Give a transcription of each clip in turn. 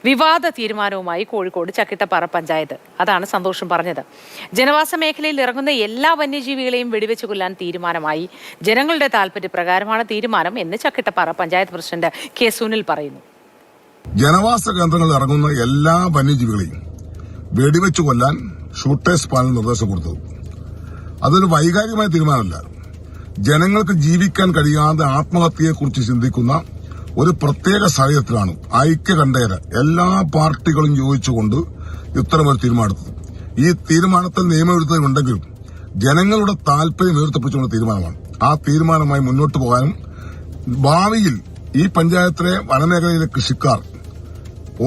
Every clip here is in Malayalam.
വിവാദ തീരുമാനവുമായി കോഴിക്കോട് ചക്കിട്ടപ്പാറ പഞ്ചായത്ത്. അതാണ് സന്തോഷം പറഞ്ഞത്. ജനവാസ മേഖലയിൽ ഇറങ്ങുന്ന എല്ലാ വന്യജീവികളെയും വെടിവെച്ച് കൊല്ലാൻ തീരുമാനമായി. ജനങ്ങളുടെ താൽപര്യപ്രകാരമാണ് തീരുമാനം എന്ന് ചക്കിട്ടപ്പാറ പഞ്ചായത്ത് പ്രസിഡന്റ് കെ സുനിൽ പറയുന്നു. ജനവാസ കേന്ദ്രങ്ങളിൽ ഇറങ്ങുന്ന എല്ലാ വന്യജീവികളെയും വെടിവെച്ച് കൊല്ലാൻ ഷൂട്ടേഴ്സ് പാനൽ നിർദ്ദേശം കൊടുത്തത്. അതൊരു വൈകാരികമായ തീരുമാനമല്ല. ജനങ്ങൾക്ക് ജീവിക്കാൻ കഴിയാതെ ആത്മഹത്യയെക്കുറിച്ച് ചിന്തിക്കുന്ന ഒരു പ്രത്യേക സാഹചര്യത്തിലാണ് ഐക്യകണ്ഠേന എല്ലാ പാർട്ടികളും യോജിച്ചുകൊണ്ട് ഇത്തരമൊരു തീരുമാനമെടുത്തത്. ഈ തീരുമാനത്തിൽ നിയമവിരുദ്ധതയുണ്ടെങ്കിലും ജനങ്ങളുടെ താൽപര്യം ഉയർത്തിപ്പിടിച്ചുകൊണ്ട് തീരുമാനമാണ്. ആ തീരുമാനമായി മുന്നോട്ട് പോകാനും ഭാവിയിൽ ഈ പഞ്ചായത്തിലെ വനമേഖലയിലെ കൃഷിക്കാർ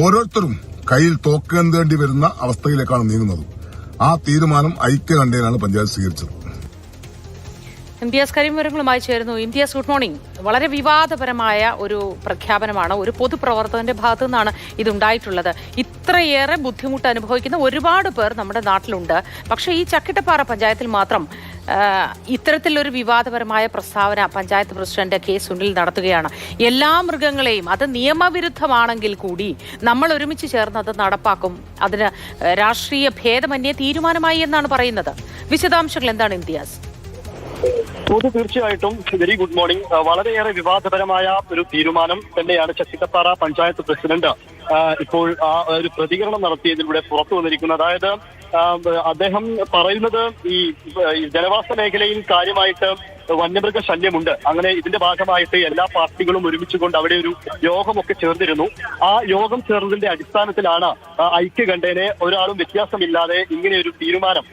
ഓരോരുത്തരും കയ്യിൽ തോക്കേണ്ടേണ്ടി വരുന്ന അവസ്ഥയിലേക്കാണ് നീങ്ങുന്നത്. ആ തീരുമാനം ഐക്യകണ്ഠേനാണ് പഞ്ചായത്ത് സ്വീകരിച്ചത്. ഇംതിയാസ് കരീം വിവരങ്ങളുമായി ചേരുന്നു. Imtiaz, good morning. വളരെ വിവാദപരമായ ഒരു പ്രഖ്യാപനമാണ് ഒരു പൊതുപ്രവർത്തകന്റെ ഭാഗത്തു നിന്നാണ് ഇതുണ്ടായിട്ടുള്ളത്. ഇത്രയേറെ ബുദ്ധിമുട്ട് അനുഭവിക്കുന്ന ഒരുപാട് പേർ നമ്മുടെ നാട്ടിലുണ്ട്. പക്ഷേ ഈ ചക്കിട്ടപ്പാറ പഞ്ചായത്തിൽ മാത്രം ഇത്തരത്തിലൊരു വിവാദപരമായ പ്രസ്താവന പഞ്ചായത്ത് പ്രസിഡന്റ് കെ സുനിൽ നടത്തുകയാണ്. എല്ലാ മൃഗങ്ങളെയും, അത് നിയമവിരുദ്ധമാണെങ്കിൽ കൂടി നമ്മൾ ഒരുമിച്ച് ചേർന്ന് അത് നടപ്പാക്കും, അതിന് രാഷ്ട്രീയ ഭേദമന്യേ തീരുമാനമായി എന്നാണ് പറയുന്നത്. വിശദാംശങ്ങൾ എന്താണ് ഇംതിയാസ്? തീർച്ചയായിട്ടും വെരി ഗുഡ് മോർണിംഗ്. വളരെയേറെ വിവാദപരമായ ഒരു തീരുമാനം തന്നെയാണ് ചക്കിട്ടപ്പാറ പഞ്ചായത്ത് പ്രസിഡന്റ് ഇപ്പോൾ ഒരു പ്രതികരണം നടത്തിയതിലൂടെ പുറത്തു വന്നിരിക്കുന്നത്. അതായത് അദ്ദേഹം പറയുന്നത് ഈ ജനവാസ മേഖലയിൽ കാര്യമായിട്ട് വന്യമൃഗ ശല്യമുണ്ട്. അങ്ങനെ ഇതിന്റെ ഭാഗമായിട്ട് എല്ലാ പാർട്ടികളും ഒരുമിച്ചുകൊണ്ട് അവിടെ ഒരു യോഗമൊക്കെ ചേർന്നിരുന്നു. ആ യോഗം ചേർന്നതിന്റെ അടിസ്ഥാനത്തിലാണ് ഐക്യകണ്ഠേനെ ഒരാളും വ്യത്യാസമില്ലാതെ ഇങ്ങനെ ഒരു തീരുമാനം,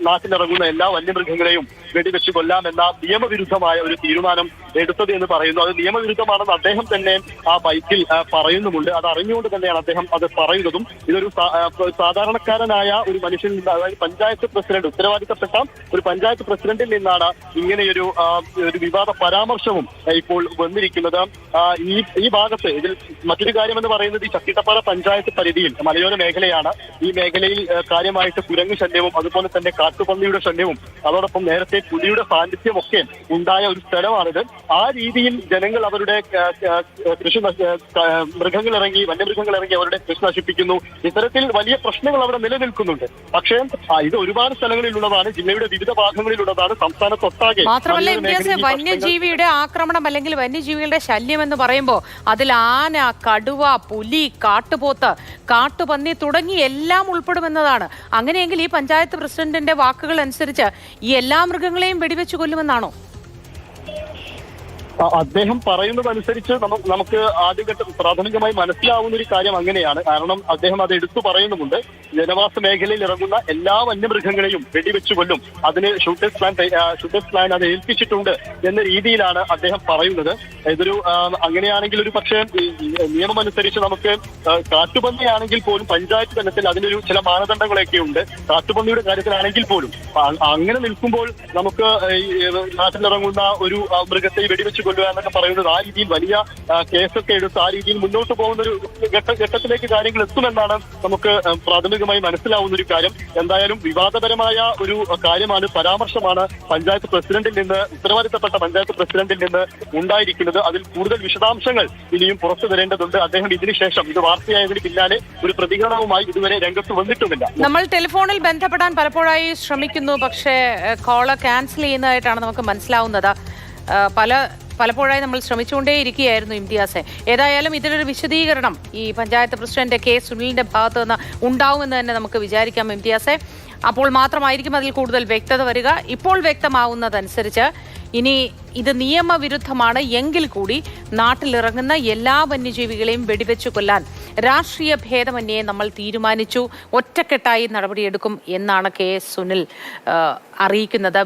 നാട്ടിലിറങ്ങുന്ന എല്ലാ വന്യമൃഗങ്ങളെയും വെടിവെച്ച് കൊല്ലാമെന്ന നിയമവിരുദ്ധമായ ഒരു തീരുമാനം എടുത്തത് എന്ന് പറയുന്നു. അത് നിയമവിരുദ്ധമാണെന്ന് അദ്ദേഹം തന്നെ ആ ബൈക്കിൽ പറയുന്നുമുണ്ട്. അത് അറിഞ്ഞുകൊണ്ട് തന്നെയാണ് അദ്ദേഹം അത് പറയുന്നതും. ഇതൊരു സാധാരണക്കാരനായ ഒരു മനുഷ്യനിൽ നിന്ന്, അതായത് പഞ്ചായത്ത് പ്രസിഡന്റ്, ഉത്തരവാദിത്തപ്പെട്ട ഒരു പഞ്ചായത്ത് പ്രസിഡന്റിൽ നിന്നാണ് ഇങ്ങനെയൊരു വിവാദ പരാമർശവും ഇപ്പോൾ വന്നിരിക്കുന്നത്. ഈ ഭാഗത്ത് ഇതിൽ മറ്റൊരു കാര്യം എന്ന് പറയുന്നത്, ഈ ചക്കിട്ടപ്പാറ പഞ്ചായത്ത് പരിധിയിൽ മലയോര മേഖലയാണ്. ഈ മേഖലയിൽ കാര്യമായിട്ട് കുരങ്ങ് ശല്യവും അതുപോലെ തന്നെ കാട്ടുപന്നിയുടെ ശല്യവും അതോടൊപ്പം നേരത്തെ പുലിയുടെ സാന്നിധ്യമൊക്കെ ഉണ്ടായ ഒരു സ്ഥലമാണിത്. ആ രീതിയിൽ ജനങ്ങൾ അവരുടെ കൃഷി വന്യമൃഗങ്ങൾ ഇറങ്ങി അവരുടെ കൃഷി നശിപ്പിക്കുന്നു. ഇത്തരത്തിൽ വലിയ പ്രശ്നങ്ങൾ അവിടെ നിലനിൽക്കുന്നുണ്ട്. പക്ഷേ ഇത് ഒരുപാട് സ്ഥലങ്ങളിലുള്ളതാണ്, ജില്ലയുടെ വിവിധ ഭാഗങ്ങളിലുള്ളതാണ്, സംസ്ഥാനത്തൊട്ടാകെ. മാത്രമല്ല വന്യജീവിയുടെ ആക്രമണം അല്ലെങ്കിൽ വന്യജീവികളുടെ ശല്യം എന്ന് പറയുമ്പോൾ അതിൽ ആന, കടുവ, പുലി, കാട്ടുപോത്ത്, കാട്ടുപന്നി തുടങ്ങി എല്ലാം ഉൾപ്പെടുമെന്നതാണ്. അങ്ങനെയെങ്കിൽ ഈ പഞ്ചായത്ത് പ്രസിഡന്റിന്റെ വാക്കുകൾ അനുസരിച്ച് ഈ എല്ലാ മൃഗങ്ങളെയും വെടിവെച്ച് കൊല്ലുമെന്നാണോ? അദ്ദേഹം പറയുന്നതനുസരിച്ച് നമുക്ക് ആദ്യഘട്ടം പ്രാഥമികമായി മനസ്സിലാവുന്ന ഒരു കാര്യം അങ്ങനെയാണ്. കാരണം അദ്ദേഹം അത് എടുത്തു പറയുന്നുമുണ്ട്. ജനവാസ മേഖലയിൽ ഇറങ്ങുന്ന എല്ലാ വന്യമൃഗങ്ങളെയും വെടിവെച്ചു കൊല്ലും, അതിന് ഷൂട്ടേഴ്സ് പ്ലാൻ അത് ഏൽപ്പിച്ചിട്ടുണ്ട് എന്ന രീതിയിലാണ് അദ്ദേഹം പറയുന്നത്. ഇതൊരു അങ്ങനെയാണെങ്കിൽ ഒരു പക്ഷേ നിയമം അനുസരിച്ച് നമുക്ക് കാട്ടുപന്നിയാണെങ്കിൽ പോലും പഞ്ചായത്ത് തലത്തിൽ അതിനൊരു ചില മാനദണ്ഡങ്ങളൊക്കെ ഉണ്ട്. കാട്ടുപന്നിയുടെ കാര്യത്തിലാണെങ്കിൽ പോലും അങ്ങനെ നിൽക്കുമ്പോൾ നമുക്ക് നാട്ടിലിറങ്ങുന്ന ഒരു മൃഗത്തെ വെടിവെച്ച് കൊല്ലുക എന്നൊക്കെ പറയുന്നത് ആ രീതിയിൽ വലിയ കേസൊക്കെ എടുത്ത് ആ രീതിയിൽ മുന്നോട്ട് പോകുന്ന ഒരു ഘട്ടത്തിലേക്ക് കാര്യങ്ങൾ എത്തുമെന്നാണ് നമുക്ക് പ്രാഥമികമായി മനസ്സിലാവുന്ന ഒരു കാര്യം. എന്തായാലും വിവാദപരമായ ഒരു കാര്യമാണ്, പരാമർശമാണ് പഞ്ചായത്ത് പ്രസിഡന്റിൽ നിന്ന്, ഉത്തരവാദിത്തപ്പെട്ട പഞ്ചായത്ത് പ്രസിഡന്റിൽ നിന്ന് ഉണ്ടായിരിക്കുന്നത്. അതിൽ കൂടുതൽ വിശദാംശങ്ങൾ ഇനിയും പുറത്തു വരേണ്ടതുണ്ട്. അദ്ദേഹം ഇതിനുശേഷം ഇത് വാർത്തയായതിന് പിന്നാലെ ഒരു പ്രതികരണവുമായി ഇതുവരെ രംഗത്ത് വന്നിട്ടുമില്ല. നമ്മൾ ടെലിഫോണിൽ ബന്ധപ്പെടാൻ പലപ്പോഴായി ശ്രമിക്കുന്നു, പക്ഷേ കോള് ക്യാൻസൽ ചെയ്യുന്നതായിട്ടാണ് നമുക്ക് മനസ്സിലാവുന്നത്. പലപ്പോഴായി നമ്മൾ ശ്രമിച്ചുകൊണ്ടേയിരിക്കുകയായിരുന്നു ഇംതിയാസെ. ഏതായാലും ഇതിലൊരു വിശദീകരണം ഈ പഞ്ചായത്ത് പ്രസിഡന്റ് കെ സുനിലിന്റെ ഭാഗത്ത് നിന്ന് ഉണ്ടാവുമെന്ന് തന്നെ നമുക്ക് വിചാരിക്കാം ഇംതിയാസെ. അപ്പോൾ മാത്രമായിരിക്കും അതിൽ കൂടുതൽ വ്യക്തത വരിക. ഇപ്പോൾ വ്യക്തമാവുന്നതനുസരിച്ച് ഇനി ഇത് നിയമവിരുദ്ധമാണ് എങ്കിൽ കൂടി നാട്ടിലിറങ്ങുന്ന എല്ലാ വന്യജീവികളെയും വെടിവെച്ചു കൊല്ലാൻ രാഷ്ട്രീയ ഭേദമന്യേ നമ്മൾ തീരുമാനിച്ചു, ഒറ്റക്കെട്ടായി നടപടിയെടുക്കും എന്നാണ് കെ സുനിൽ അറിയിക്കുന്നത്.